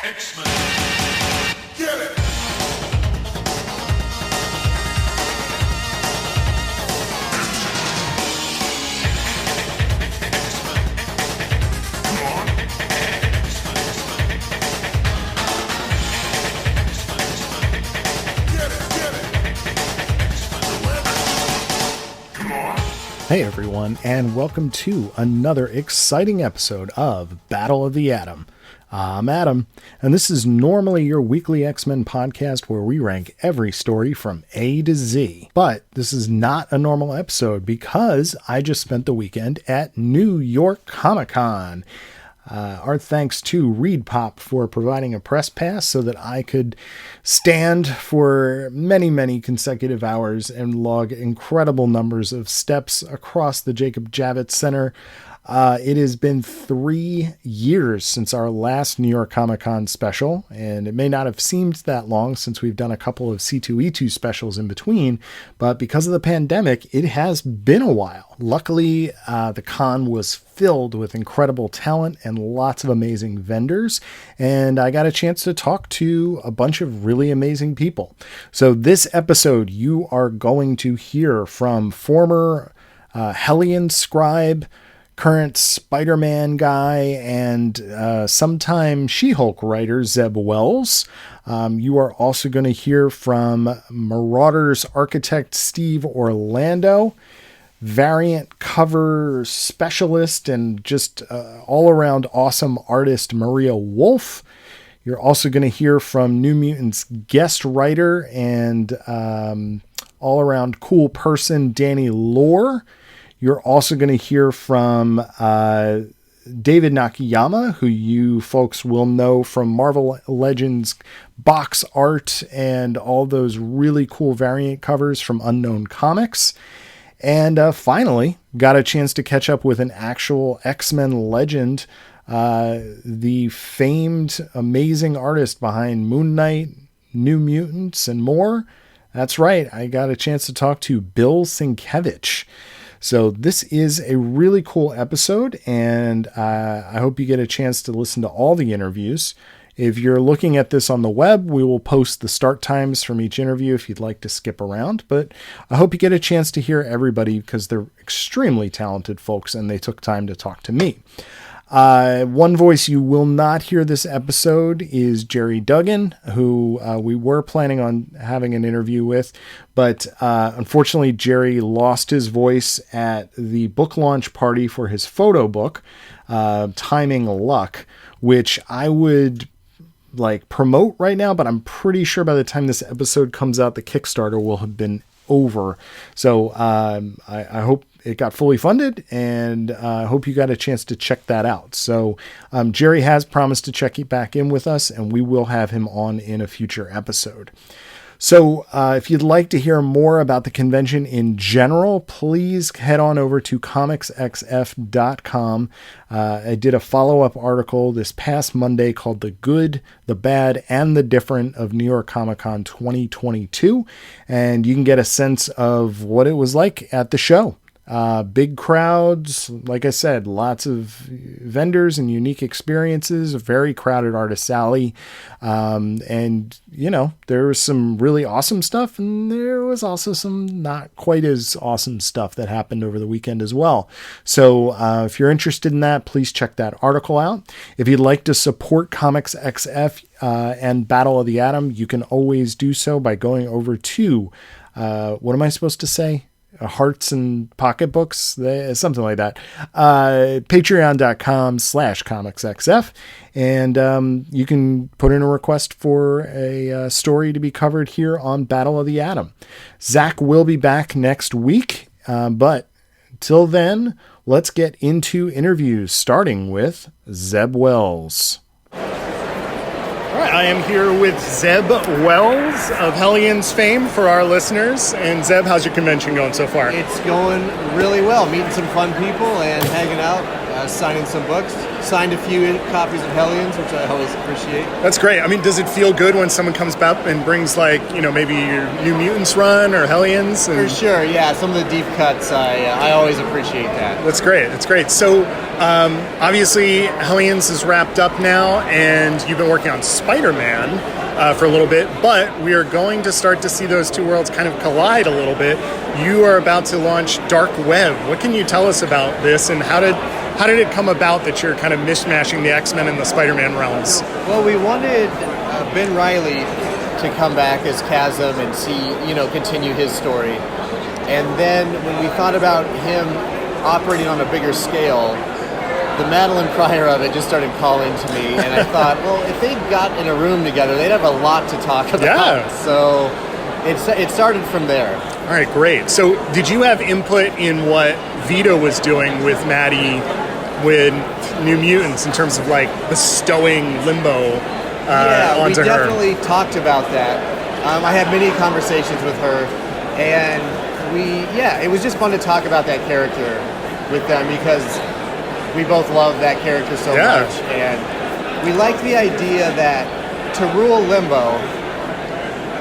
X-Men. Get it! Hey everyone, and welcome to another exciting episode of Battle of the Atom. I'm Adam, and this is normally your weekly X-Men podcast where we rank every story from A to Z. But this is not a normal episode because I just spent the weekend at New York Comic Con. Our thanks to ReedPop for providing a press pass so that I could stand for many consecutive hours and log incredible numbers of steps across the Jacob Javits Center. It has been 3 years since our last New York Comic Con special, and it may not have seemed that long since we've done a couple of C2E2 specials in between, but because of the pandemic, it has been a while. Luckily, the con was filled with incredible talent and lots of amazing vendors, and I got a chance to talk to a bunch of really amazing people. So this episode, you are going to hear from former Hellion scribe, current Spider-Man guy, and sometime She-Hulk writer Zeb Wells. You are also going to hear from Marauders architect Steve Orlando, variant cover specialist and just all-around awesome artist Maria Wolf. You're also going to hear from New Mutants guest writer and all-around cool person Danny Lohr. You're also going to hear from David Nakayama, who you folks will know from Marvel Legends box art and all those really cool variant covers from Unknown Comics. And finally, got a chance to catch up with an actual X-Men legend, the famed, amazing artist behind Moon Knight, New Mutants, and more. That's right, I got a chance to talk to Bill Sienkewicz. So this is a really cool episode, and I hope you get a chance to listen to all the interviews. If you're looking at this on the web, we will post the start times from each interview if you'd like to skip around. But I hope you get a chance to hear everybody because they're extremely talented folks, and they took time to talk to me. One voice you will not hear this episode is Jerry Duggan, who we were planning on having an interview with, but unfortunately Jerry lost his voice at the book launch party for his photo book, Timing Luck, which I would promote right now, but I'm pretty sure by the time this episode comes out, the Kickstarter will have been over. So I hope it got fully funded, and I hope you got a chance to check that out. So Jerry has promised to check back in with us, and we will have him on in a future episode. So if you'd like to hear more about the convention in general, please head on over to comicsxf.com. I did a follow-up article this past Monday called The Good, the Bad, and the Different of New York Comic Con 2022, and you can get a sense of what it was like at the show. Big crowds, like I said, lots of vendors and unique experiences, a very crowded artist alley. And, there was some really awesome stuff, and there was also some not quite as awesome stuff that happened over the weekend as well. So if you're interested in that, please check that article out. If you'd like to support Comics XF and Battle of the Atom, you can always do so by going over to, what am I supposed to say? Hearts and pocketbooks, something like that. Patreon.com/comicsxf. And you can put in a request for a story to be covered here on Battle of the Atom. Zach will be back next week. But till then, let's get into interviews, starting with Zeb Wells. All right, I am here with Zeb Wells of Hellions fame for our listeners. And Zeb, how's your convention going so far? It's going really well. Meeting some fun people and hanging out. signing some books. Signed a few copies of Hellions, which I always appreciate. That's great. I mean, does it feel good when someone comes up and brings, like, you know, maybe your New Mutants run or Hellions? For sure, yeah. Some of the deep cuts, I always appreciate that. That's great. That's great. So, obviously, Hellions is wrapped up now, and you've been working on Spider-Man for a little bit, but we are going to start to see those two worlds kind of collide a little bit. You are about to launch Dark Web. What can you tell us about this, and how did it come about that you're kind of mishmashing the X-Men and the Spider-Man realms? Well, we wanted Ben Reilly to come back as Chasm and continue his story. And then when we thought about him operating on a bigger scale, the Madeline Pryor of it just started calling to me, and I thought, well, if they got in a room together, they'd have a lot to talk about. Yeah. So it started from there. All right, great. So did you have input in what Vito was doing with Maddie with New Mutants in terms of, like, bestowing Limbo onto her? We definitely talked about that. I had many conversations with her, and it was just fun to talk about that character with them because we both love that character so much. And we like the idea that to rule Limbo,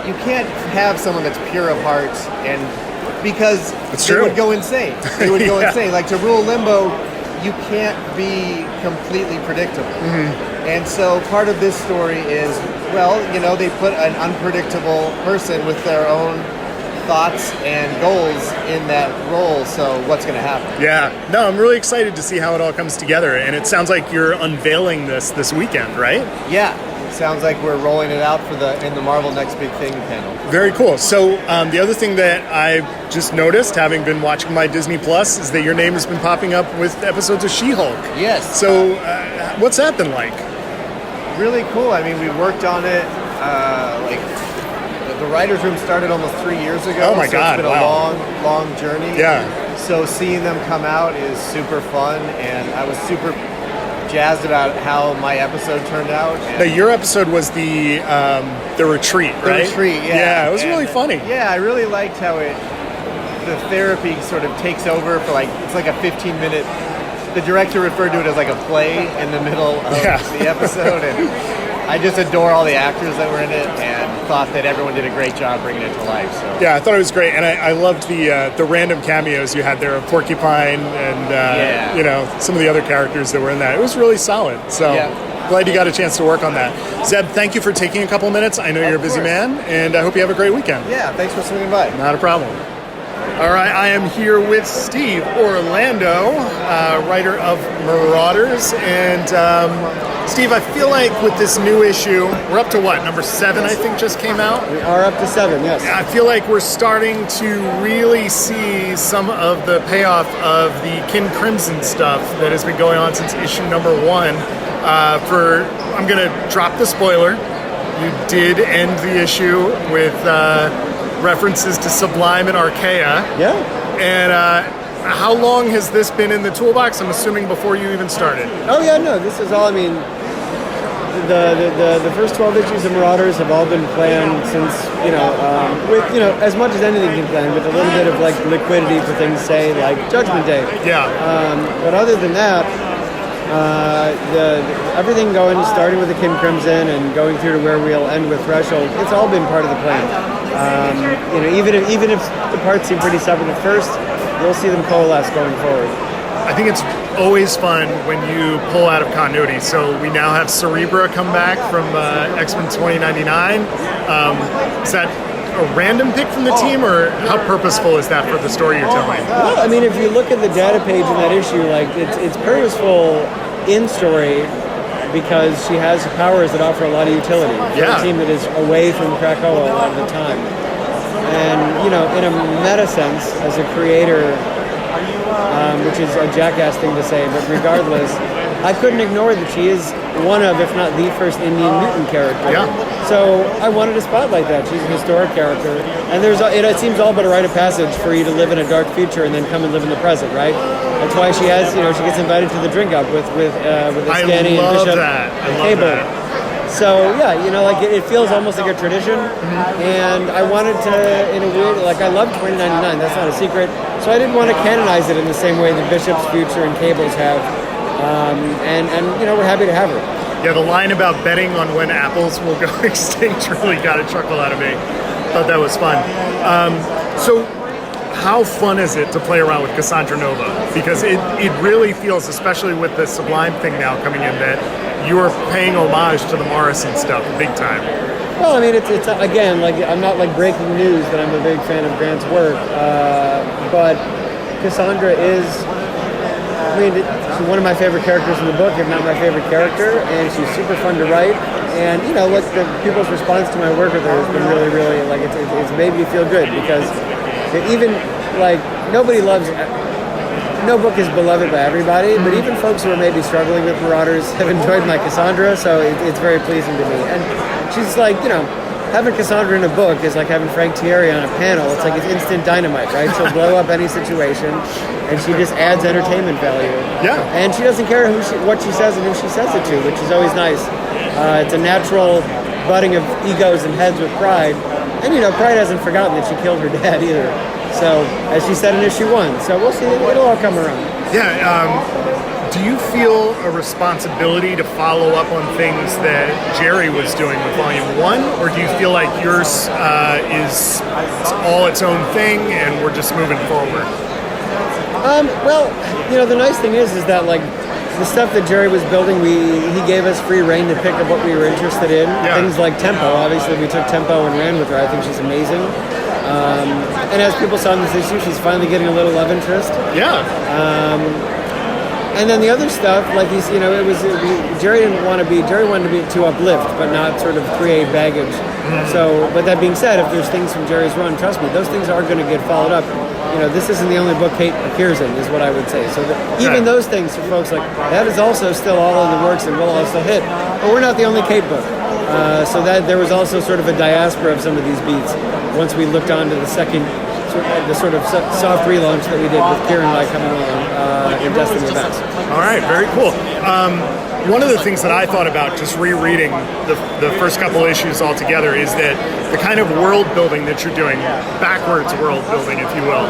you can't have someone that's pure of heart, and because they would go insane. They would go insane. Like, to rule Limbo, you can't be completely predictable. Mm-hmm. And so part of this story is, they put an unpredictable person with their own thoughts and goals in that role, so what's going to happen? Yeah. No, I'm really excited to see how it all comes together, and it sounds like you're unveiling this weekend, right? Yeah. Sounds like we're rolling it out in the Marvel Next Big Thing panel. Very cool. So the other thing that I just noticed, having been watching my Disney Plus, is that your name has been popping up with episodes of She-Hulk. Yes. So what's that been like? Really cool. I mean, we worked on it, the writer's room started almost 3 years ago. Oh my God, it's been a long journey. Yeah. So seeing them come out is super fun, and I was super jazzed about how my episode turned out. Now, your episode was the retreat, right? The retreat, yeah. Yeah, it was really funny. Yeah, I really liked how the therapy sort of takes over for it's like a 15-minute. The director referred to it as like a play in the middle of the episode, and I just adore all the actors that were in it, and thought that everyone did a great job bringing it to life. So. Yeah, I thought it was great, and I loved the random cameos you had there of Porcupine and some of the other characters that were in that. It was really solid. So glad you got a chance to work on that. Zeb, thank you for taking a couple minutes. I know you're a busy man, and I hope you have a great weekend. Yeah, thanks for swinging by. Not a problem. All right, I am here with Steve Orlando, writer of Marauders, and Steve, I feel like with this new issue, we're up to what, number 7 I think just came out? We are up to 7, yes. I feel like we're starting to really see some of the payoff of the Kin Crimson stuff that has been going on since issue number 1. I'm going to drop the spoiler. You did end the issue with references to Sublime and Archaea. Yeah. And how long has this been in the toolbox? I'm assuming before you even started. Oh yeah, no, this is all, I mean, the first 12 issues of Marauders have all been planned since, with, as much as anything can plan, with a little bit of like liquidity for things, say, like Judgment Day. Yeah. But other than that, everything starting with the Kin Crimson and going through to where we'll end with Threshold, it's all been part of the plan. Even if the parts seem pretty separate at first, you'll see them coalesce going forward. I think it's always fun when you pull out of continuity. So we now have Cerebra come back from X-Men 2099. Is that a random pick from the team, or how purposeful is that for the story you're telling? Well, I mean, if you look at the data page in that issue, like it's purposeful in story because she has powers that offer a lot of utility for a team that is away from Krakoa a lot of the time. And, in a meta sense, as a creator, which is a jackass thing to say, but regardless, I couldn't ignore that she is one of, if not the first Indian mutant character. Yeah. So I wanted to spotlight that. She's a historic character. And it seems all but a rite of passage for you to live in a dark future and then come and live in the present, right? That's why she has, she gets invited to the drink up with Scanny and Bishop and Cable. So yeah, it feels almost like a tradition, and I wanted to, in a weird, I loved 2099. That's not a secret. So I didn't want to canonize it in the same way that Bishop's Future and Cables have. and we're happy to have her. Yeah, the line about betting on when apples will go extinct really got a chuckle out of me. Thought that was fun. So how fun is it to play around with Cassandra Nova? Because it really feels, especially with the Sublime thing now coming in, that you are paying homage to the Morrison stuff big time. Well, I mean, it's again, like, I'm not like breaking news that I'm a big fan of Grant's work, but Cassandra is, she's one of my favorite characters in the book, if not my favorite character, and she's super fun to write. And look, the people's response to my work with her has been really, really, like, it's made me feel good, because even like no book is beloved by everybody, but even folks who are maybe struggling with Marauders have enjoyed my Cassandra, so it's very pleasing to me. And she's like, having Cassandra in a book is like having Frank Thierry on a panel. It's like it's instant dynamite, right? She'll blow up any situation, and she just adds entertainment value. Yeah. And she doesn't care what she says and who she says it to, which is always nice. It's a natural butting of egos and heads with Pride. And, Pride hasn't forgotten that she killed her dad either. So, as she said in issue 1. So we'll see. It'll all come around. Yeah. Do you feel a responsibility to follow up on things that Jerry was doing with Volume 1? Or do you feel like yours is all its own thing and we're just moving forward? Well, the nice thing is that, like, the stuff that Jerry was building, he gave us free reign to pick up what we were interested in. Yeah. Things like Tempo. Obviously, we took Tempo and ran with her. I think she's amazing. And as people saw in this issue, she's finally getting a little love interest. Yeah. And then the other stuff, like Jerry wanted to be to uplift, but not sort of create baggage. Mm-hmm. So, but that being said, if there's things from Jerry's run, trust me, those things are going to get followed up. This isn't the only book Kate appears in, is what I would say. So even those things for folks, like, that is also still all in the works and will also hit. But we're not the only Kate book. So that there was also sort of a diaspora of some of these beats once we looked on to the second, the sort of soft relaunch that we did with Kieran and I coming along in Destiny Events. All right, very cool. One of the things that I thought about just rereading the first couple issues all together is that the kind of world building that you're doing, backwards world building, if you will,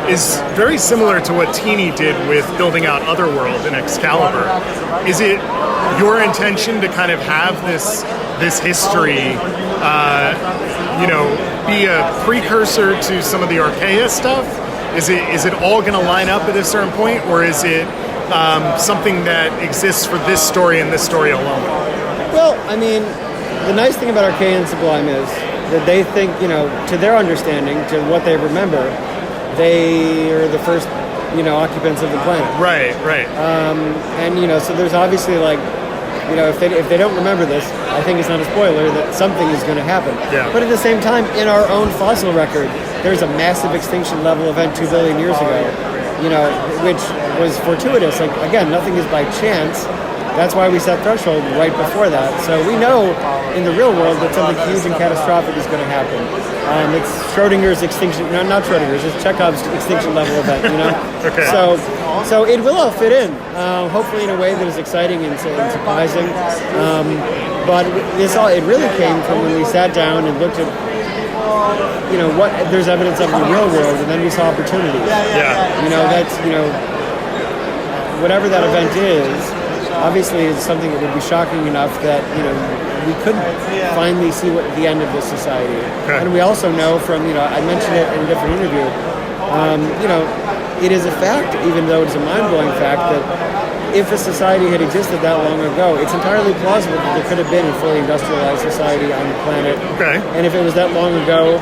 is very similar to what Teeny did with building out Otherworld in Excalibur. Is it your intention to kind of have this history, be a precursor to some of the Archaea stuff? Is it all going to line up at a certain point, or is it something that exists for this story and this story alone? Well, I mean, the nice thing about Archaea and Sublime is that they think, to their understanding, to what they remember, they are the first, occupants of the planet. Right. And, so there's obviously, like, if they don't remember this, I think it's not a spoiler that something is going to happen. Yeah. But at the same time, in our own fossil record, there's a massive extinction level event 2 billion years ago, which was fortuitous. Like, again, nothing is by chance. That's why we set Threshold right before that. So we know in the real world that something huge and catastrophic is going to happen. It's Schrodinger's extinction, no, not Schrodinger's, it's Chekhov's extinction level event, Okay. So it will all fit in, hopefully in a way that is exciting and surprising. But it really came from when we sat down and looked at, what there's evidence of in the real world, and then we saw opportunities. Yeah. That's, whatever that event is, obviously it's something that would be shocking enough that, we couldn't finally see what the end of this society. Okay. And we also know from, I mentioned it in a different interview, it is a fact, even though it's a mind-blowing fact, that if a society had existed that long ago, it's entirely plausible that there could have been a fully industrialized society on the planet. Okay. And if it was that long ago,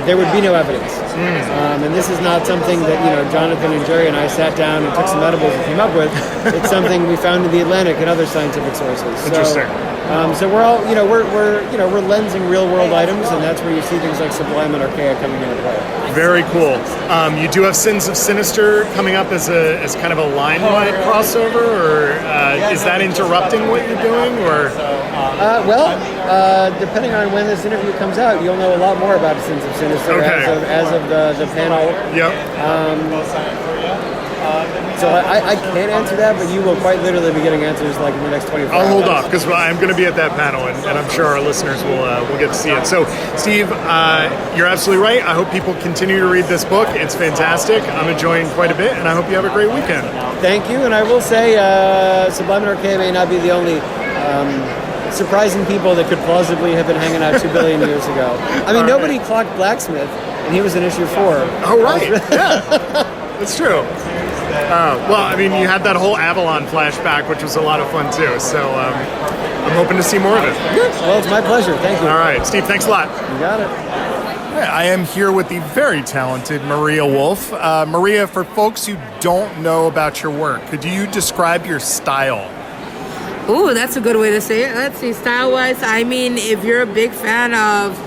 there would be no evidence. And this is not something that, Jonathan and Jerry and I sat down and took some edibles and came up with. It's something we found in the Atlantic and other scientific sources. Interesting. So we're all, we're lensing real world items, and that's where you see things like Sublime and Archaea coming into play. Very cool. You do have Sins of Sinister coming up as kind of a line-wide crossover, or is that interrupting what you're doing, or? Depending on when this interview comes out, you'll know a lot more about Sins of Sinister as of the panel. Yep. So I can't answer that, but you will quite literally be getting answers like in the next 24 hours. I'll hold off because I'm going to be at that panel, and I'm sure our listeners will get to see it. So, Steve, you're absolutely right. I hope people continue to read this book. It's fantastic. I'm enjoying quite a bit, and I hope you have a great weekend. Thank you, and I will say Sublime and Archaea may not be the only surprising people that could plausibly have been hanging out 2 billion years ago. I mean, nobody clocked Blacksmith, and he was in issue 4. Oh, right. Yeah, that's true. Well, I mean, you had that whole Avalon flashback, which was a lot of fun, too. So I'm hoping to see more of it. Good. Well, it's my pleasure. Thank you. All right. Steve, thanks a lot. You got it. I am here with the very talented Maria Wolf. Maria, for folks who don't know about your work, could you describe your style? Ooh, that's a good way to say it. Let's see, style-wise, I mean, if you're a big fan of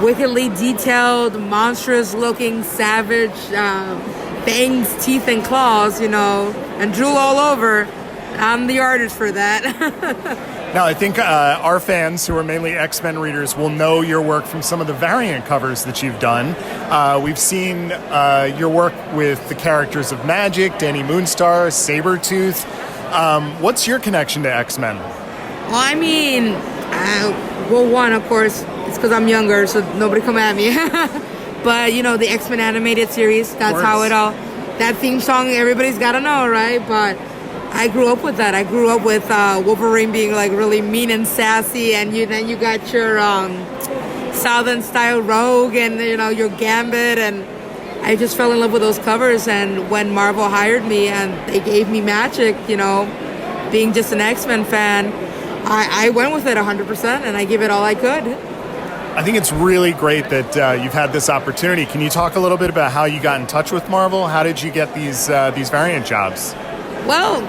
wickedly detailed, monstrous-looking, savage, fangs, teeth, and claws, and drool all over, I'm the artist for that. Now, I think our fans, who are mainly X-Men readers, will know your work from some of the variant covers that you've done. We've seen your work with the characters of Magic, Danny Moonstar, Sabretooth. What's your connection to X-Men? Well, I mean, one, of course, it's because I'm younger, so nobody come at me. But, the X-Men animated series, that's how it all... That theme song, everybody's got to know, right? But I grew up with that. I grew up with Wolverine being, like, really mean and sassy, and then you got your Southern-style Rogue and, your Gambit, and I just fell in love with those covers. And when Marvel hired me and they gave me Magic, being just an X-Men fan, I went with it 100%, and I gave it all I could. I think it's really great that you've had this opportunity. Can you talk a little bit about how you got in touch with Marvel? How did you get these variant jobs? Well,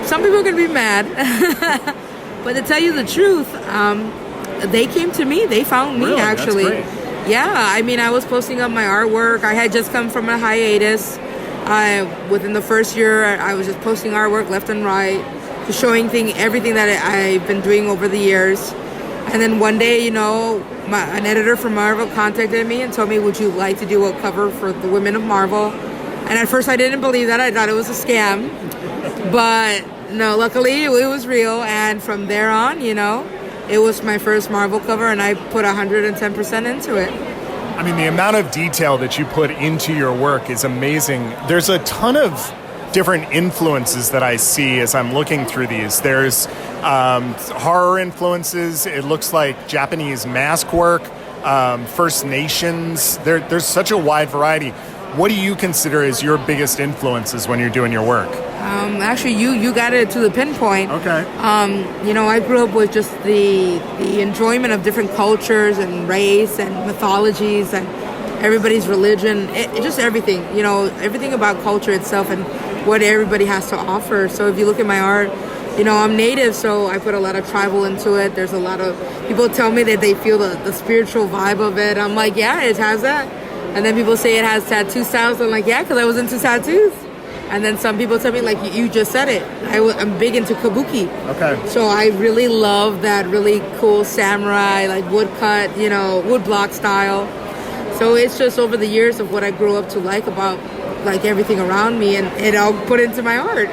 some people are going to be mad. But to tell you the truth, they came to me. They found me, really? Actually. That's great. Yeah, I mean, I was posting up my artwork. I had just come from a hiatus. Within the first year, I was just posting artwork left and right, just showing everything that I've been doing over the years. And then one day, an editor from Marvel contacted me and told me, would you like to do a cover for the Women of Marvel? And at first I didn't believe that. I thought it was a scam. But no, luckily it was real. And from there on, it was my first Marvel cover, and I put 110% into it. I mean, the amount of detail that you put into your work is amazing. There's a ton of different influences that I see as I'm looking through these. There's horror influences. It looks like Japanese mask work, First Nations. There's such a wide variety. What do you consider as your biggest influences when you're doing your work? Actually, you got it to the pinpoint. Okay. I grew up with just the enjoyment of different cultures and race and mythologies and everybody's religion. Just everything. Everything about culture itself and what everybody has to offer. So if you look at my art, I'm native, so I put a lot of tribal into it. There's a lot of people tell me that they feel the spiritual vibe of it. I'm like, yeah, it has that. And then people say it has tattoo styles. I'm like, yeah, because I was into tattoos. And then some people tell me, like, you just said it. I'm big into kabuki. Okay. So I really love that really cool samurai, like woodcut, wood block style. So it's just over the years of what I grew up to like about like everything around me, and it all put into my art.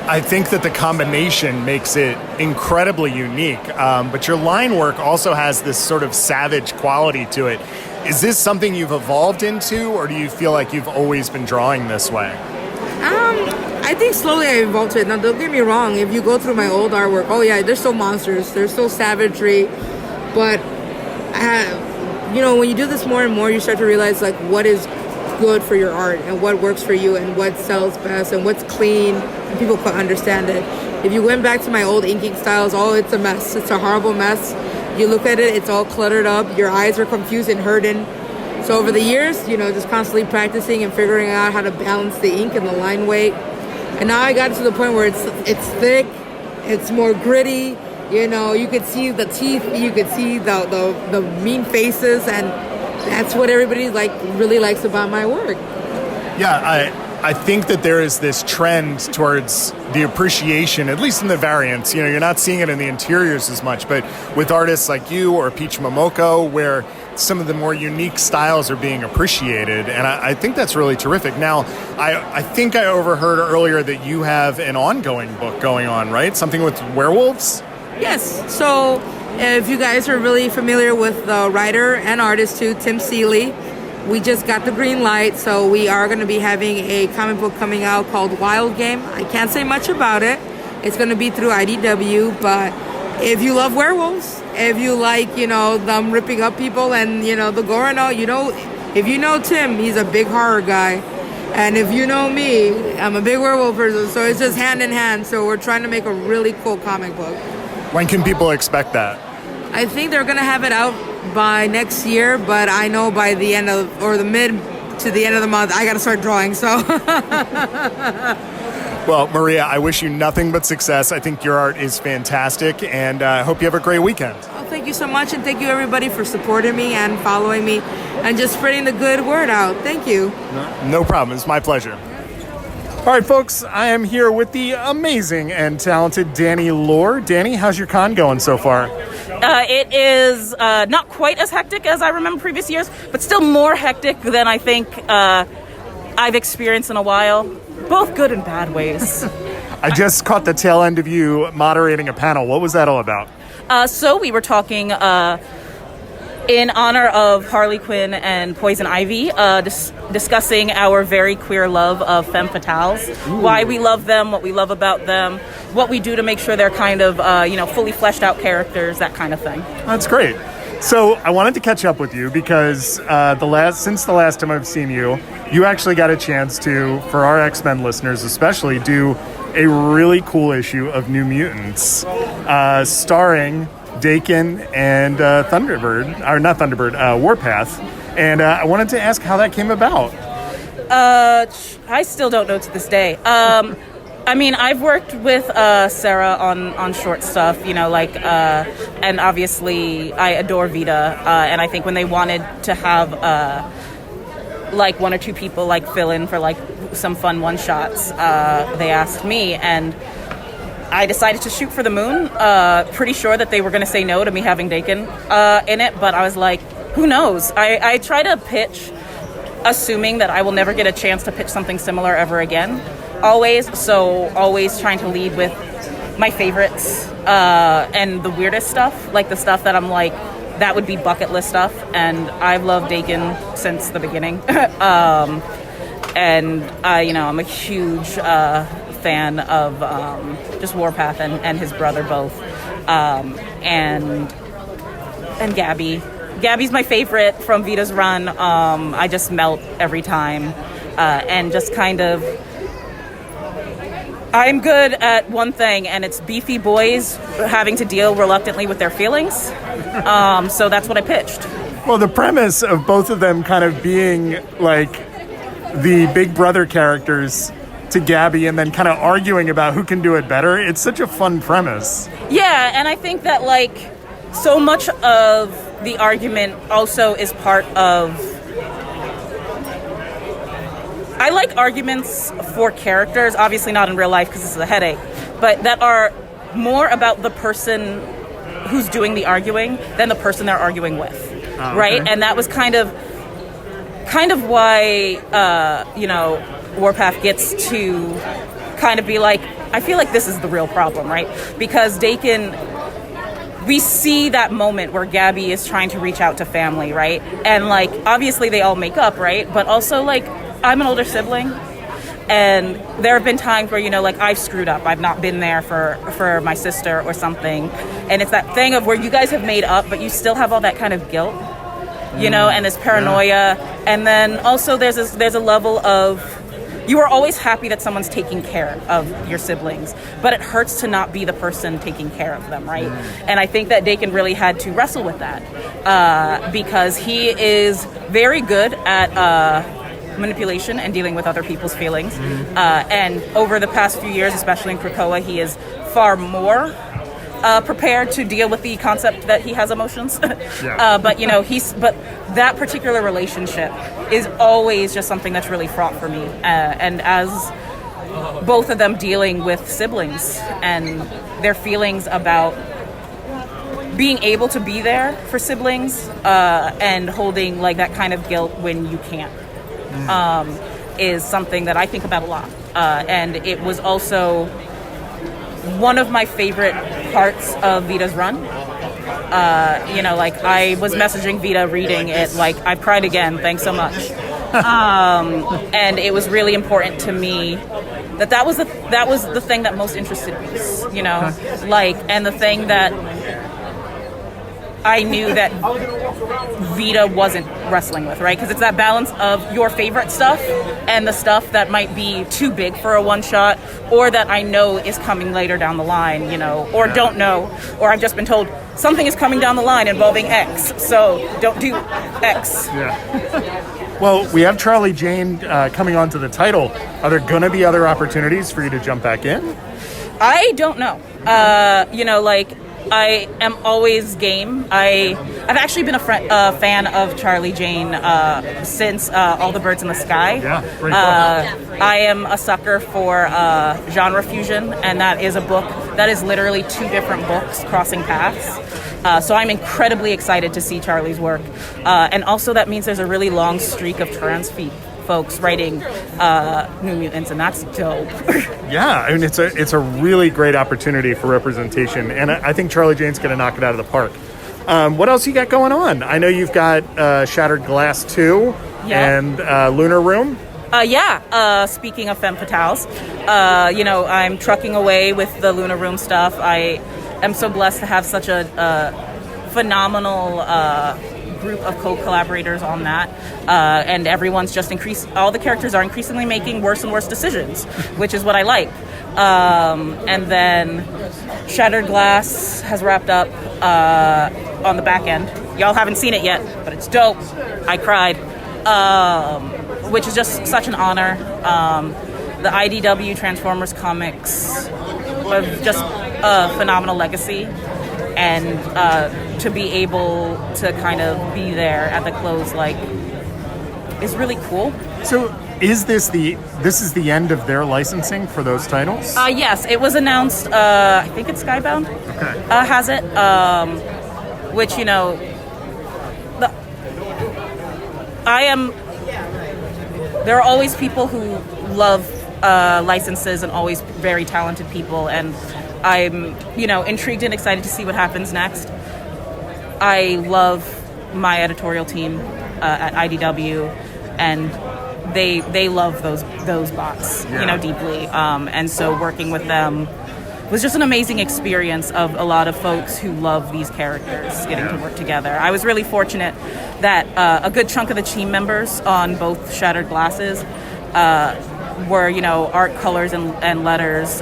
I think that the combination makes it incredibly unique. But your line work also has this sort of savage quality to it. Is this something you've evolved into, or do you feel like you've always been drawing this way? I think slowly I evolved to it. Now, don't get me wrong. If you go through my old artwork, oh yeah, there's still monsters, there's still savagery, but when you do this more and more, you start to realize like what is good for your art and what works for you and what sells best and what's clean, and people can understand it. If you went back to my old inking styles, it's a mess. It's a horrible mess. You look at it, it's all cluttered up. Your eyes are confused and hurting. So over the years, just constantly practicing and figuring out how to balance the ink and the line weight. And now I got to the point where it's thick, it's more gritty. You could see the teeth, you could see the mean faces, and that's what everybody really likes about my work. Yeah, I think that there is this trend towards the appreciation, at least in the variants. You're not seeing it in the interiors as much, but with artists like you or Peach Momoko, where some of the more unique styles are being appreciated, and I think that's really terrific. Now, I think I overheard earlier that you have an ongoing book going on, right? Something with werewolves? Yes. So if you guys are really familiar with the writer and artist too, Tim Seeley, we just got the green light, so we are going to be having a comic book coming out called Wild Game. I can't say much about it. It's going to be through IDW, but if you love werewolves, if you like, them ripping up people and, the gore and all, if you know Tim, he's a big horror guy. And if you know me, I'm a big werewolf person, so it's just hand in hand. So we're trying to make a really cool comic book. When can people expect that? I think they're going to have it out by next year, but I know by the end of, or the mid to the end of the month, I got to start drawing, so. Well, Maria, I wish you nothing but success. I think your art is fantastic, and I hope you have a great weekend. Well, thank you so much, and thank you everybody for supporting me and following me and just spreading the good word out. Thank you. No problem. It's my pleasure. All right, folks, I am here with the amazing and talented Danny Lohr. Danny, how's your con going so far? It is not quite as hectic as I remember previous years, but still more hectic than I think I've experienced in a while. Both good and bad ways. I just caught the tail end of you moderating a panel. What was that all about? So we were talking in honor of Harley Quinn and Poison Ivy, discussing our very queer love of femme fatales, why we love them, what we love about them, what we do to make sure they're kind of, fully fleshed out characters, that kind of thing. That's great. So I wanted to catch up with you because since the last time I've seen you, you actually got a chance to, for our X-Men listeners especially, do a really cool issue of New Mutants, starring Daken and Warpath. And I wanted to ask how that came about. I still don't know to this day. I've worked with Sarah on short stuff, and obviously I adore Vita, and I think when they wanted to have one or two people fill in for some fun one-shots, they asked me, and I decided to shoot for the moon, pretty sure that they were going to say no to me having Daken in it, but I was like, who knows? I try to pitch assuming that I will never get a chance to pitch something similar ever again. Always trying to lead with my favorites and the weirdest stuff, like the stuff that I'm like, that would be bucket list stuff, and I've loved Daken since the beginning. I'm a huge fan of just Warpath and his brother both, and Gabby. Gabby's my favorite from Vita's run. I just melt every time, and just kind of, I'm good at one thing, and it's beefy boys having to deal reluctantly with their feelings. So that's what I pitched. Well, the premise of both of them kind of being like the big brother characters to Gabby and then kind of arguing about who can do it better, it's such a fun premise. Yeah, and I think that so much of the argument also is part of, I like arguments for characters, obviously not in real life because this is a headache, but that are more about the person who's doing the arguing than the person they're arguing with, right? Okay. And that was kind of why, Warpath gets to kind of be like, I feel like this is the real problem, right? Because Daken, we see that moment where Gabby is trying to reach out to family, right? And obviously they all make up, right? But also I'm an older sibling, and there have been times where, I've screwed up. I've not been there for my sister or something. And it's that thing of where you guys have made up, but you still have all that kind of guilt, and this paranoia. Yeah. And then also there's a level of, you are always happy that someone's taking care of your siblings, but it hurts to not be the person taking care of them, right? And I think that Daken really had to wrestle with that because he is very good at manipulation and dealing with other people's feelings. And over the past few years, especially in Krakoa, he is far more prepared to deal with the concept that he has emotions. Yeah. But that particular relationship is always just something that's really fraught for me. And as both of them dealing with siblings and their feelings about being able to be there for siblings and holding like that kind of guilt when you can't is something that I think about a lot. And it was also one of my favorite parts of Vita's run. Like I was messaging Vita reading it, like I cried again, thanks so much. And it was really important to me that was the thing that most interested me, and the thing that I knew that Vita wasn't wrestling with, right? Because it's that balance of your favorite stuff and the stuff that might be too big for a one-shot, or that I know is coming later down the line, or don't know, or I've just been told something is coming down the line involving X, so don't do X. Yeah. Well, we have Charlie Jane coming on to the title. Are there going to be other opportunities for you to jump back in? I don't know. I am always game. I've actually been a fan of Charlie Jane since All the Birds in the Sky. Yeah, great book. I am a sucker for genre fusion, and that is a book that is literally two different books crossing paths. So I'm incredibly excited to see Charlie's work. And also that means there's a really long streak of trans folks writing New Mutants, and that's dope. Yeah, I mean, it's a really great opportunity for representation, and I think Charlie Jane's going to knock it out of the park. What else you got going on? I know you've got Shattered Glass 2 and Lunar Room. Speaking of femme fatales, I'm trucking away with the Lunar Room stuff. I am so blessed to have such a phenomenal group of co-collaborators on that, and everyone's just all the characters are increasingly making worse and worse decisions, which is what I like. And then Shattered Glass has wrapped up on the back end. Y'all haven't seen it yet, but it's dope. I cried, which is just such an honor. The IDW Transformers comics are just a phenomenal legacy, and to be able to kind of be there at the close, is really cool. So is this is the end of their licensing for those titles? Yes, it was announced, I think it's Skybound. Okay. Has it, which, there are always people who love licenses, and always very talented people, and I'm, intrigued and excited to see what happens next. I love my editorial team at IDW, and they love those bots, deeply. And so working with them was just an amazing experience of a lot of folks who love these characters getting to work together. I was really fortunate that a good chunk of the team members on both Shattered Glasses were, art, colors, and letters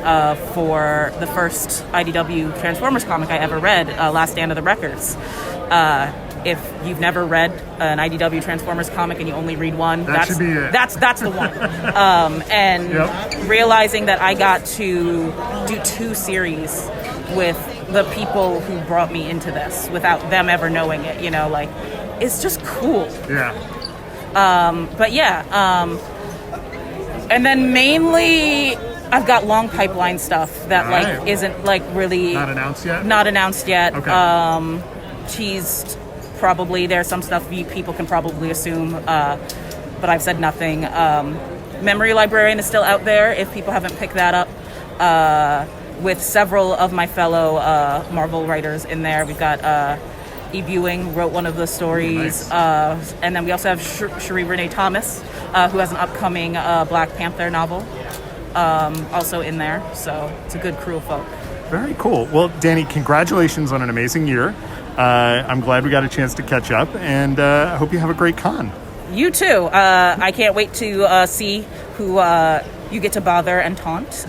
for the first IDW Transformers comic I ever read, Last Stand of the Wreckers. If you've never read an IDW Transformers comic and you only read one, should be it. That's the one. Realizing that I got to do 2 series with the people who brought me into this without them ever knowing it, it's just cool. Yeah. And then mainly I've got long pipeline stuff that isn't really not announced yet. Okay. Teased probably. There's some stuff people can probably assume, but I've said nothing. Memory Librarian is still out there if people haven't picked that up, with several of my fellow Marvel writers in there. We've got E. Buing wrote one of the stories, nice. And then we also have Cherie Renee Thomas, who has an upcoming Black Panther novel also in there. So it's a good crew of folk. Very cool. Well, Danny, congratulations on an amazing year. I'm glad we got a chance to catch up, and I hope you have a great con. You too. I can't wait to see who you get to bother and taunt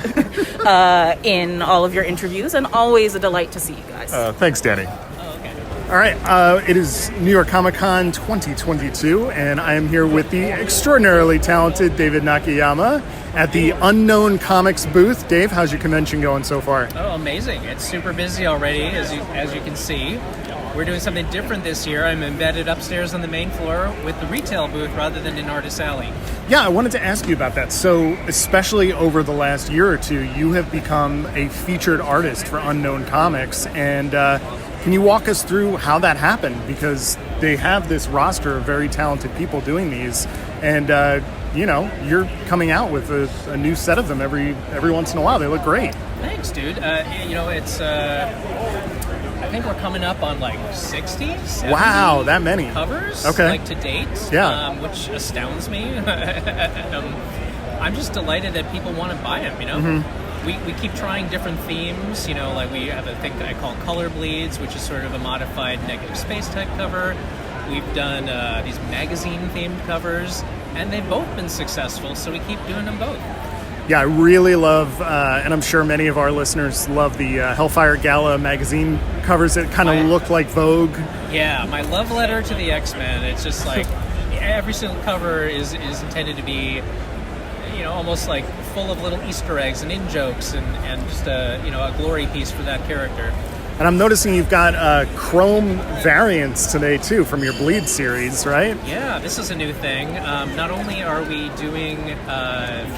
in all of your interviews, and always a delight to see you guys. Thanks, Danny. All right, it is New York Comic Con 2022, and I am here with the extraordinarily talented David Nakayama at the Unknown Comics booth. Dave, how's your convention going so far? Oh, amazing. It's super busy already, as you can see. We're doing something different this year. I'm embedded upstairs on the main floor with the retail booth rather than in Artist Alley. Yeah, I wanted to ask you about that. So, especially over the last year or two, you have become a featured artist for Unknown Comics, and Can you walk us through how that happened? Because they have this roster of very talented people doing these, and you're coming out with a new set of them every once in a while. They look great. Thanks, dude. It's I think we're coming up on like 60, 70 Wow, that many covers, okay, like to date. Yeah, which astounds me. I'm just delighted that people want to buy them. Mm-hmm. We keep trying different themes. Like we have a thing that I call Color Bleeds, which is sort of a modified negative space type cover. We've done these magazine-themed covers, and they've both been successful, so we keep doing them both. Yeah, I really love, and I'm sure many of our listeners love the Hellfire Gala magazine covers that kind of look like Vogue. Yeah, my love letter to the X-Men. It's just like every single cover is intended to be, almost like full of little Easter eggs and in-jokes and just a glory piece for that character. And I'm noticing you've got chrome variants today, too, from your Bleed series, right? Yeah, this is a new thing. Not only are we doing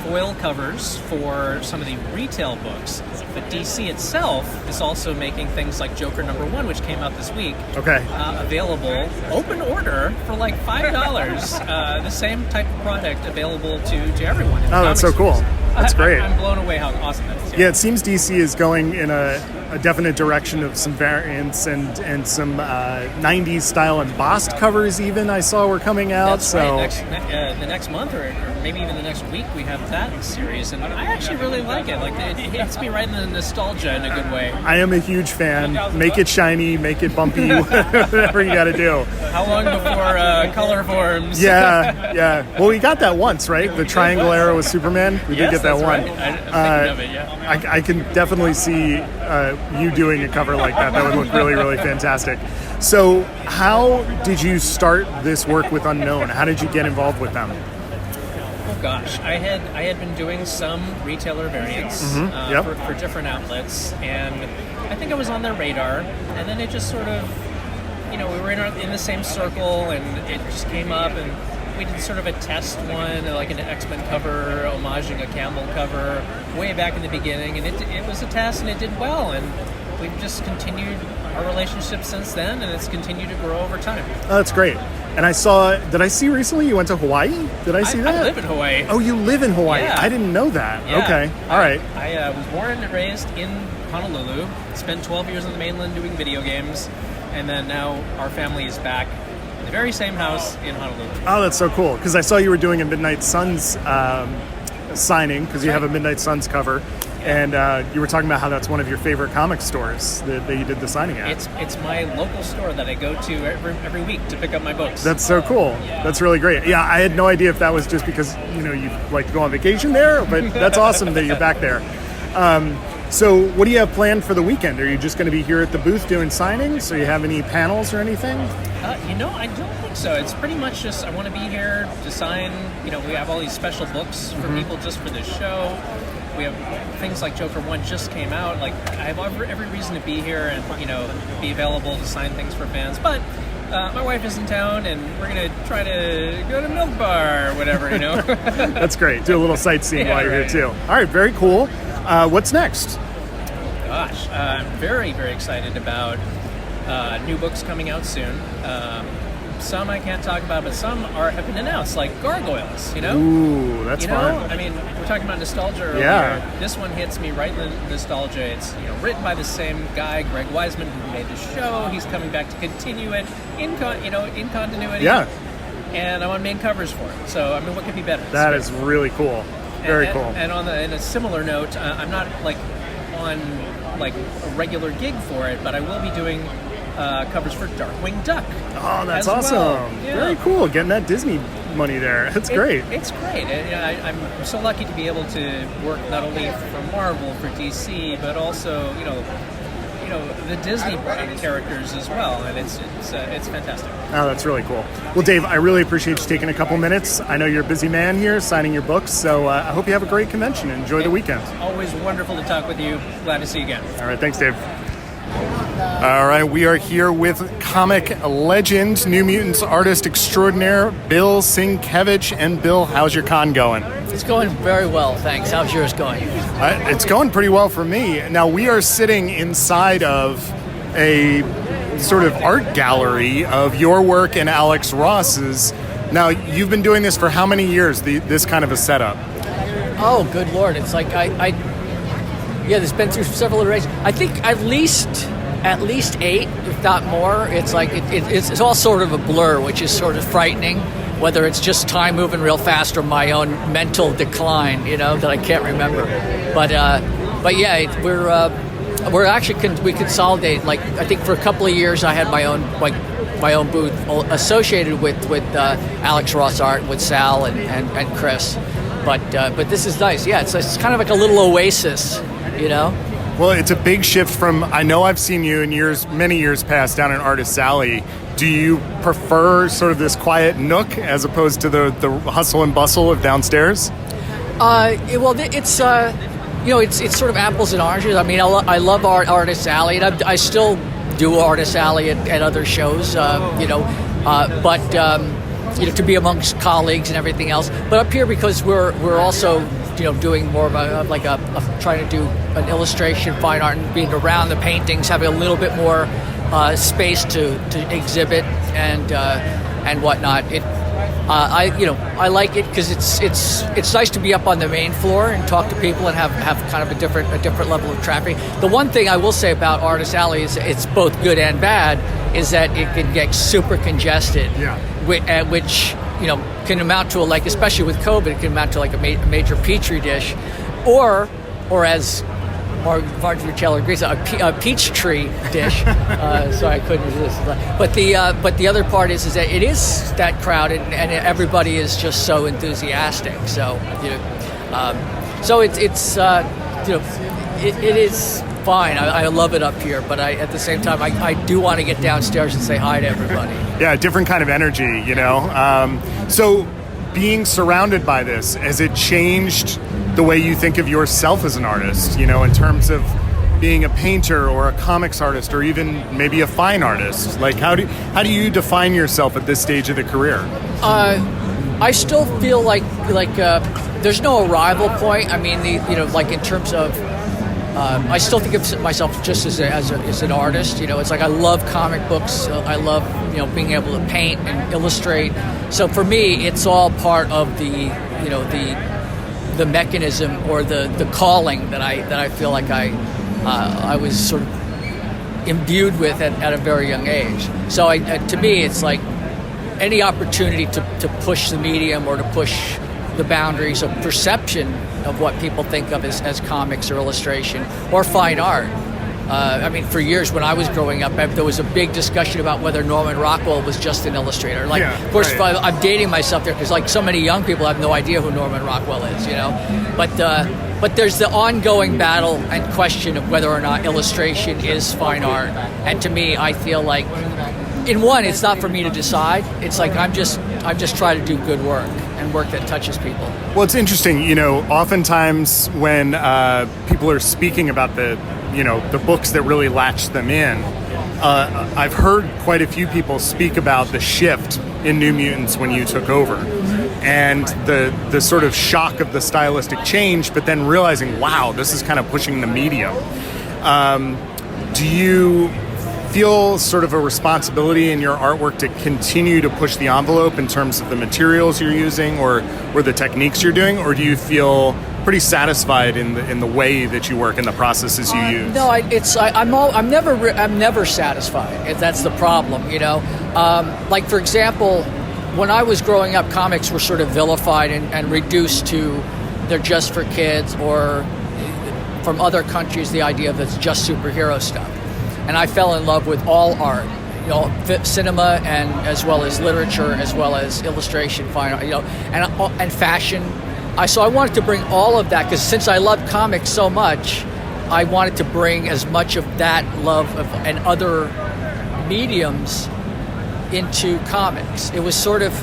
foil covers for some of the retail books, but DC itself is also making things like Joker #1, which came out this week, available, open order, for like $5. The same type of product available to everyone. Oh, that's so cool. That's great. I'm blown away how awesome that is. Yeah, it seems DC is going in a definite direction of some variants and some 90s style embossed covers even I saw were coming out. That's right. The next month or maybe even the next week we have that series, and I actually really like it. Like it hits me right in the nostalgia in a good way. I am a huge fan. Make it shiny, make it bumpy, whatever you got to do. How long before color forms? Yeah. Well, we got that once, right? The triangle era with Superman. We did get that one. Right. I'm thinking of it, yeah. I can definitely see you doing a cover like that. That would look really, really fantastic. So how did you start this work with Unknown? How did you get involved with them? Oh gosh, I had been doing some retailer variants for different outlets, and I think I was on their radar, and then it just sort of, we were in the same circle, and it just came up, and we did sort of a test one, like an X-Men cover, homaging a Campbell cover, way back in the beginning, and it was a test, and it did well, and we've just continued our relationship since then, and it's continued to grow over time. Oh, that's great. And did I see recently you went to Hawaii? Did I see that? I live in Hawaii. Oh, you live in Hawaii. Yeah. I didn't know that. Yeah. Okay. All right. I was born and raised in Honolulu, spent 12 years on the mainland doing video games, and then now our family is back in the very same house in Honolulu. Oh, that's so cool. Because I saw you were doing a Midnight Suns signing, because you have a Midnight Suns cover. And you were talking about how that's one of your favorite comic stores that you did the signing at. It's my local store that I go to every week to pick up my books. That's so cool. That's really great. Yeah, I had no idea if that was just because you like to go on vacation there, but that's awesome that you're back there. So what do you have planned for the weekend? Are you just going to be here at the booth doing signings? Do you have any panels or anything? I don't think so. It's pretty much just I want to be here to sign. We have all these special books for people just for this show. We have things like Joker 1 just came out. Like I have every reason to be here and be available to sign things for fans. But my wife is in town, and we're gonna try to go to Milk Bar or whatever. That's great. Do a little sightseeing while you're here too. All right, very cool. What's next? Gosh, I'm very, very excited about new books coming out soon. Some I can't talk about, but some have been announced, like Gargoyles, Ooh, that's fun. I mean, we're talking about nostalgia earlier. Yeah. This one hits me right in the nostalgia. It's, written by the same guy, Greg Weisman, who made the show. He's coming back to continue it in continuity. Yeah. And I'm on main covers for it. So, I mean, what could be better? That is really cool. Very cool. And in a similar note, I'm not, on, a regular gig for it, but I will be doing covers for Darkwing Duck. Oh, that's awesome! Well. Yeah. Very cool. Getting that Disney money there. That's great. It's great. I'm so lucky to be able to work not only for Marvel, for DC, but also the Disney characters as well, and it's fantastic. Oh, that's really cool. Well, Dave, I really appreciate you taking a couple minutes. I know you're a busy man here, signing your books, so I hope you have a great convention and enjoy the weekend. Always wonderful to talk with you. Glad to see you again. All right, thanks, Dave. All right, we are here with comic legend, New Mutants artist extraordinaire, Bill Sienkewicz. And Bill, how's your con going? It's going very well, thanks. How's yours going? It's going pretty well for me. Now, we are sitting inside of a sort of art gallery of your work and Alex Ross's. Now, you've been doing this for how many years, this kind of a setup? Oh, good Lord. It's like it's been through several iterations. I think at least 8, if not more. It's like it's all sort of a blur, which is sort of frightening, whether it's just time moving real fast or my own mental decline, that I can't remember. But yeah, we're actually we consolidate. Like, I think for a couple of years I had my own booth associated with Alex Ross Art, with Sal and Chris. But this is nice. Yeah, it's kind of like a little oasis, Well, it's a big shift from, I know I've seen you in many years past down in Artist Alley. Do you prefer sort of this quiet nook as opposed to the hustle and bustle of downstairs? It's sort of apples and oranges. I mean, I love Artist Alley, and I still do Artist Alley at other shows, to be amongst colleagues and everything else. But up here, because we're also doing more of trying to do an illustration, fine art, and being around the paintings, having a little bit more space to exhibit and whatnot. I like it because it's nice to be up on the main floor and talk to people and have kind of a different level of traffic. The one thing I will say about Artist Alley is it's both good and bad, is that it can get super congested. Yeah. Which can amount to especially with COVID, it can amount to a major petri dish, or as Marjorie Taylor agrees, a peach tree dish. So I couldn't resist. But the other part is that it is that crowded and everybody is just so enthusiastic. So it is fine. I love it up here, but at the same time, I do want to get downstairs and say hi to everybody. Yeah, different kind of energy, So being surrounded by this, has it changed the way you think of yourself as an artist, in terms of being a painter or a comics artist or even maybe a fine artist? Like, how do you define yourself at this stage of the career? I still feel like there's no arrival point. I mean, in terms of I still think of myself just as an artist. It's like I love comic books. I love being able to paint and illustrate. So for me, it's all part of the mechanism or the calling that I feel like I was sort of imbued with at a very young age. So to me, it's like any opportunity to push the medium or to push the boundaries of perception of what people think of as comics or illustration or fine art. I mean, for years when I was growing up, there was a big discussion about whether Norman Rockwell was just an illustrator. Of course, right. I'm dating myself there because so many young people have no idea who Norman Rockwell is, But there's the ongoing battle and question of whether or not illustration is fine art. And to me, I feel like, in one, it's not for me to decide. It's like I'm just trying to do good work and work that touches people. Well, it's interesting, oftentimes when people are speaking about the books that really latch them in, I've heard quite a few people speak about the shift in New Mutants when you took over, and the sort of shock of the stylistic change, but then realizing, wow, this is kind of pushing the medium. Do you feel sort of a responsibility in your artwork to continue to push the envelope in terms of the materials you're using or the techniques you're doing, or do you feel pretty satisfied in the way that you work and the processes you use? No, I'm never satisfied. That's the problem, Like, for example, when I was growing up, comics were sort of vilified and reduced to they're just for kids, or from other countries the idea of it's just superhero stuff. And I fell in love with all art, cinema and as well as literature, as well as illustration, fine art, and fashion. So I wanted to bring all of that, because since I love comics so much, I wanted to bring as much of that love and other mediums into comics. It was sort of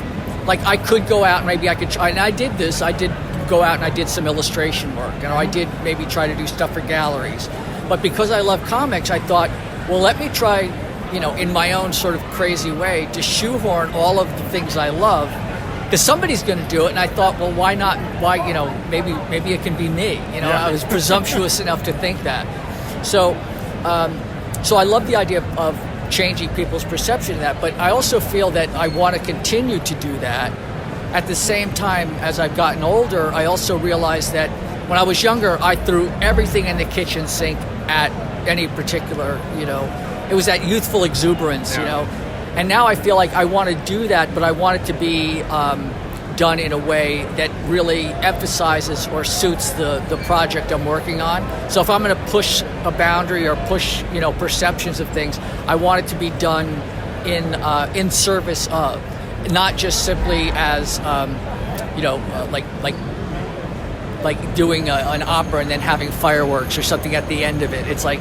like I could go out and maybe I could try, and I did this. I did go out and I did some illustration work, I did maybe try to do stuff for galleries. But because I love comics, I thought, well, let me try, in my own sort of crazy way, to shoehorn all of the things I love, because somebody's going to do it. And I thought, well, why not? Why, maybe it can be me. I was presumptuous enough to think that. So I love the idea of changing people's perception of that. But I also feel that I want to continue to do that. At the same time, as I've gotten older, I also realized that when I was younger, I threw everything in the kitchen sink at any particular, it was that youthful exuberance, And now I feel like I want to do that, but I want it to be done in a way that really emphasizes or suits the project I'm working on. So if I'm going to push a boundary or push, perceptions of things, I want it to be done in service of, not just simply as, like doing an opera and then having fireworks or something at the end of it. It's like,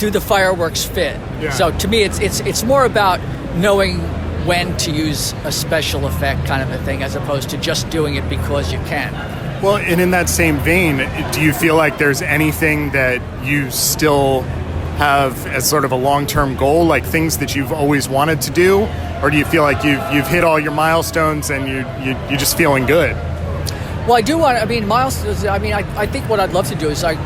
do the fireworks fit? Yeah. So to me, it's more about knowing when to use a special effect kind of a thing, as opposed to just doing it because you can. Well, and in that same vein, do you feel like there's anything that you still have as sort of a long-term goal, like things that you've always wanted to do? Or do you feel like you've hit all your milestones and you're just feeling good? Well, I do want. Milestones. I think what I'd love to do is I've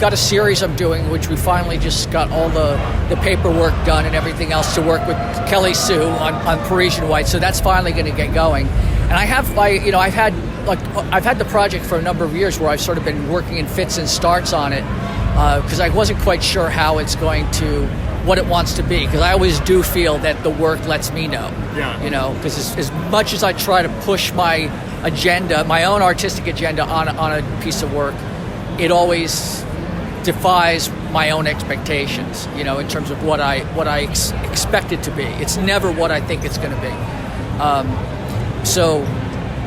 got a series I'm doing, which we finally just got all the paperwork done and everything else to work with Kelly Sue on Parisian White. So that's finally going to get going. And I've had the project for a number of years where I've sort of been working in fits and starts on it because I wasn't quite sure how it's going to, what it wants to be. Because I always do feel that the work lets me know. Yeah. Because as much as I try to push my agenda, my own artistic agenda on a piece of work, it always defies my own expectations, in terms of what I expect it to be. It's never what I think it's going to be.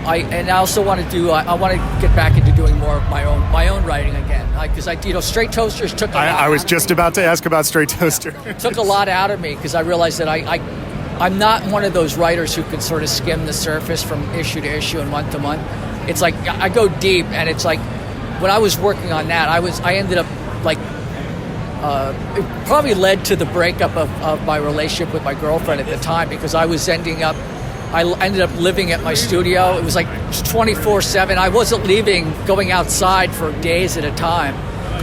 I also want to I want to get back into doing more of my own writing again, because Straight Toasters took a lot. I was just about to ask about Straight Toaster. Took a lot out of me because I realized that I'm not one of those writers who can sort of skim the surface from issue to issue and month to month. It's like I go deep, and it's like when I was working on that, I ended up like it probably led to the breakup of my relationship with my girlfriend at the time, because I ended up living at my studio. It was like 24/7. I wasn't going outside for days at a time.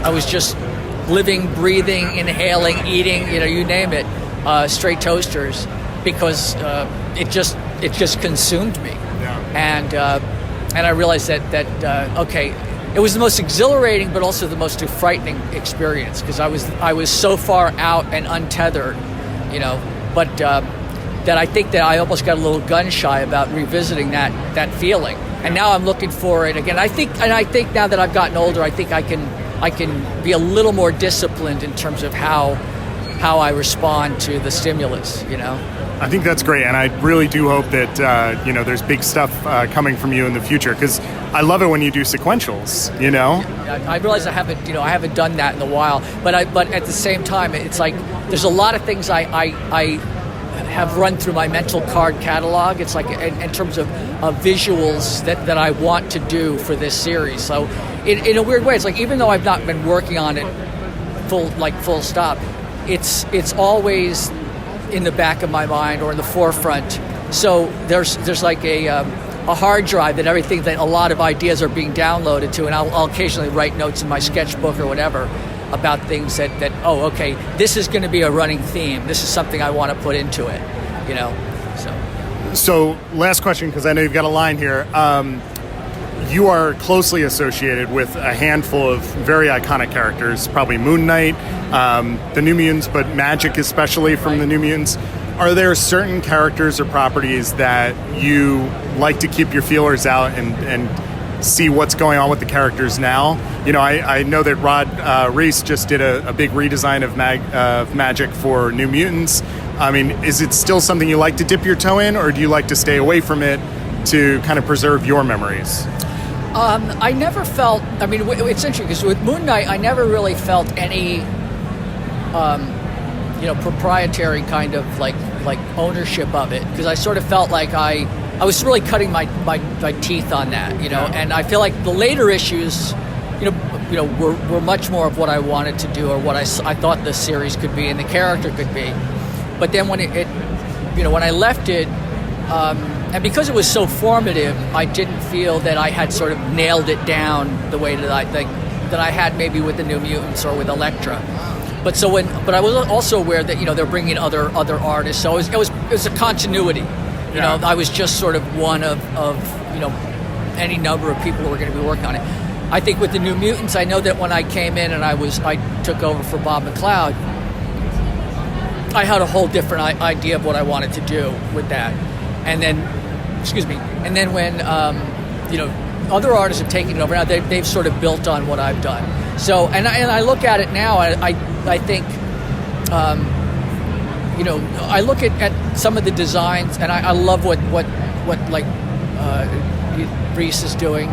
I was just living, breathing, inhaling, eating, you name it, Straight Toasters. Because it just consumed me, and I realized that okay, it was the most exhilarating, but also the most frightening experience, because I was so far out and untethered, But that I think that I almost got a little gun shy about revisiting that feeling, and now I'm looking for it again. I think now that I've gotten older, I think I can be a little more disciplined in terms of how I respond to the stimulus, I think that's great, and I really do hope that there's big stuff coming from you in the future, because I love it when you do sequentials. I realize I haven't done that in a while, but at the same time, it's like there's a lot of things I have run through my mental card catalog. It's like in terms of visuals that I want to do for this series. So in a weird way, it's like even though I've not been working on it full stop, it's always in the back of my mind or in the forefront. So there's like a hard drive that a lot of ideas are being downloaded to, and I'll occasionally write notes in my sketchbook or whatever about things that okay, this is going to be a running theme. This is something I want to put into it, So last question, because I know you've got a line here. You are closely associated with a handful of very iconic characters, probably Moon Knight, the New Mutants, but Magic especially from the New Mutants. Are there certain characters or properties that you like to keep your feelers out and see what's going on with the characters now? I know that Rod Reese just did a big redesign of Magic for New Mutants. I mean, is it still something you like to dip your toe in, or do you like to stay away from it to kind of preserve your memories? I never felt, it's interesting because with Moon Knight, I never really felt any, proprietary kind of like ownership of it, because I sort of felt like I was really cutting my teeth on that, and I feel like the later issues, were much more of what I wanted to do or what I thought the series could be and the character could be. But then when when I left it, and because it was so formative, I didn't feel that I had sort of nailed it down the way that I had maybe with the New Mutants or with Elektra. but I was also aware that they're bringing other artists, so it was a continuity. I was just sort of one of any number of people who were going to be working on it. I think with the New Mutants, I know that when I came in and I took over for Bob McLeod, I had a whole different idea of what I wanted to do with that, and then when other artists have taken it over now, they've sort of built on what I've done. So and I look at it now, I think. I look at some of the designs, and I love what like Reese is doing,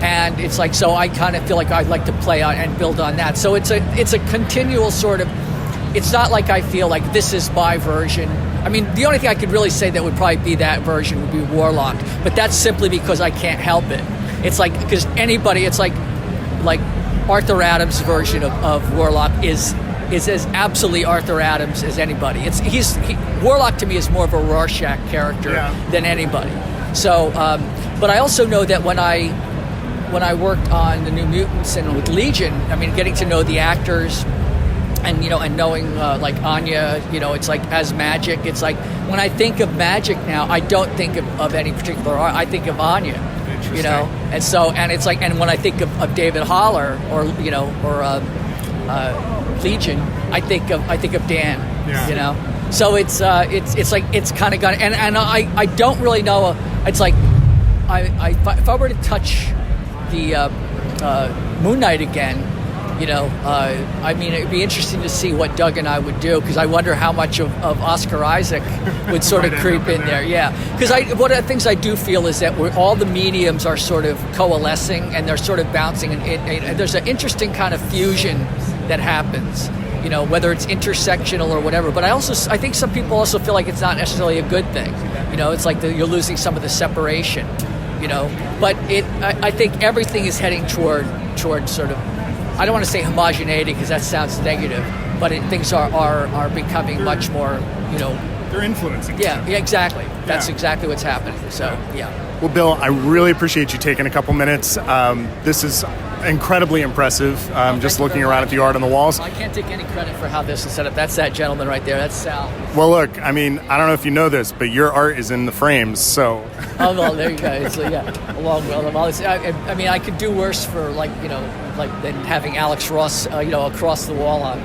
and it's like, so I kind of feel like I'd like to play on and build on that. So it's a continual sort of. It's not like I feel like this is my version. I mean, the only thing I could really say that would probably be that version would be Warlock, but that's simply because I can't help it. It's like, because anybody, it's like Arthur Adams' version of Warlock is as absolutely Arthur Adams as anybody. Warlock to me is more of a Rorschach character than anybody. So, but I also know that when I worked on the New Mutants and with Legion, I mean, getting to know the actors. And and knowing like Anya, it's like as Magic. It's like when I think of Magic now, I don't think of any particular art. I think of Anya, And so, and it's like, and when I think of David Holler or Legion, I think of Dan. So it's like it's kind of got, and I don't really know. It's like if I were to touch the Moon Knight again. I mean, it'd be interesting to see what Doug and I would do, because I wonder how much of Oscar Isaac would sort of creep in there. Yeah, because one of the things I do feel is that all the mediums are sort of coalescing and they're sort of bouncing, and there's an interesting kind of fusion that happens. Whether it's intersectional or whatever. But I think some people also feel like it's not necessarily a good thing. It's like you're losing some of the separation. But I think everything is heading toward sort of. I don't want to say homogeneity because that sounds negative, but things are becoming much more, They're influencing. Yeah, exactly. That's exactly what's happening. So, yeah. Well, Bill, I really appreciate you taking a couple minutes. This is incredibly impressive. Just looking around at the art on the walls. I can't take any credit for how this is set up. That's that gentleman right there. That's Sal. Well, look, I mean, I don't know if you know this, but your art is in the frames, so. Oh, well, there you go. It's, along with all this. I mean, I could do worse for than having Alex Ross, across the wall in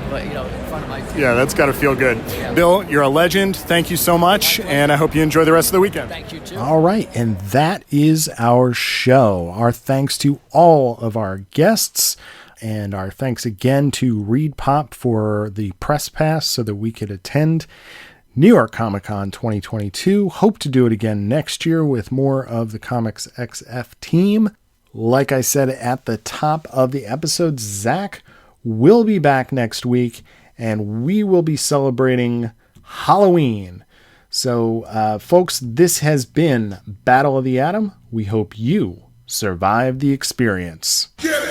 front of my TV. Yeah, that's got to feel good. Yeah. Bill, you're a legend. Thank you so much, and I hope you enjoy the rest of the weekend. Thank you, too. All right, and that is our show. Our thanks to all of our guests, and our thanks again to Reed Pop for the press pass so that we could attend New York Comic Con 2022. Hope to do it again next year with more of the Comics XF team. Like I said at the top of the episode, Zach will be back next week, and we will be celebrating Halloween. So, folks, this has been Battle of the Atom. We hope you survive the experience. Get it!